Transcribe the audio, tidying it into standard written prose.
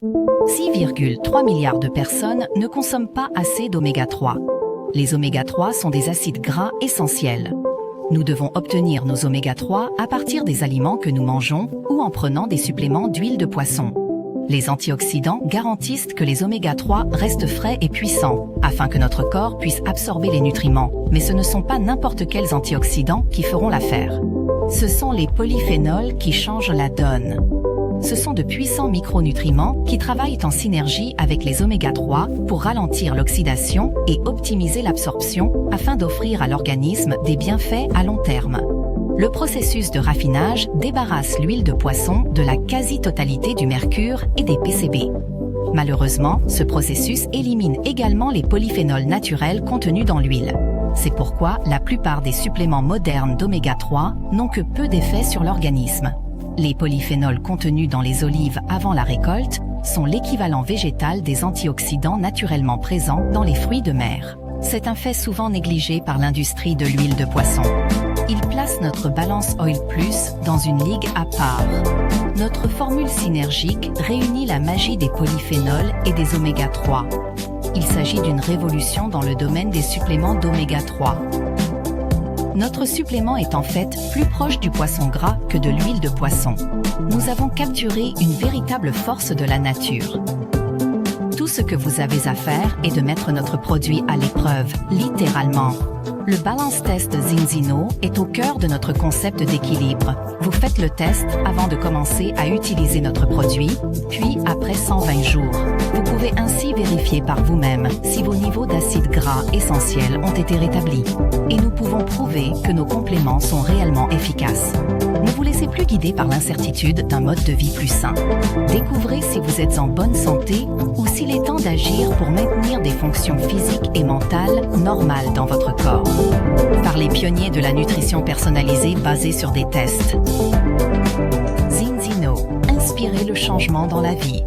6,3 milliards de personnes ne consomment pas assez d'oméga 3. Les oméga 3 sont des acides gras essentiels. Nous devons obtenir nos oméga 3 à partir des aliments que nous mangeons ou en prenant des suppléments d'huile de poisson. Les antioxydants garantissent que les oméga 3 restent frais et puissants, afin que notre corps puisse absorber les nutriments. Mais ce ne sont pas n'importe quels antioxydants qui feront l'affaire. Ce sont les polyphénols qui changent la donne. Ce sont de puissants micronutriments qui travaillent en synergie avec les oméga 3 pour ralentir l'oxydation et optimiser l'absorption afin d'offrir à l'organisme des bienfaits à long terme. Le processus de raffinage débarrasse l'huile de poisson de la quasi-totalité du mercure et des PCB. Malheureusement, ce processus élimine également les polyphénols naturels contenus dans l'huile. C'est pourquoi la plupart des suppléments modernes d'oméga 3 n'ont que peu d'effet sur l'organisme. Les polyphénols contenus dans les olives avant la récolte sont l'équivalent végétal des antioxydants naturellement présents dans les fruits de mer. C'est un fait souvent négligé par l'industrie de l'huile de poisson. Il place notre Balance Oil Plus dans une ligue à part. Notre formule synergique réunit la magie des polyphénols et des oméga 3. Il s'agit d'une révolution dans le domaine des suppléments d'oméga 3. Notre supplément est en fait plus proche du poisson gras que de l'huile de poisson. Nous avons capturé une véritable force de la nature. Tout ce que vous avez à faire est de mettre notre produit à l'épreuve, littéralement. Le Balance Test Zinzino est au cœur de notre concept d'équilibre. Vous faites le test avant de commencer à utiliser notre produit, puis après 120 jours. Vous pouvez ainsi vérifier par vous-même si vos niveaux d'acides gras essentiels ont été rétablis. Et nous pouvons prouver que nos compléments sont réellement efficaces. Ne vous laissez plus guider par l'incertitude d'un mode de vie plus sain. Découvrez si vous êtes en bonne santé ou s'il est temps d'agir pour maintenir des fonctions physiques et mentales normales dans votre corps. Par les pionniers de la nutrition personnalisée basée sur des tests. Zinzino, inspirez le changement dans la vie.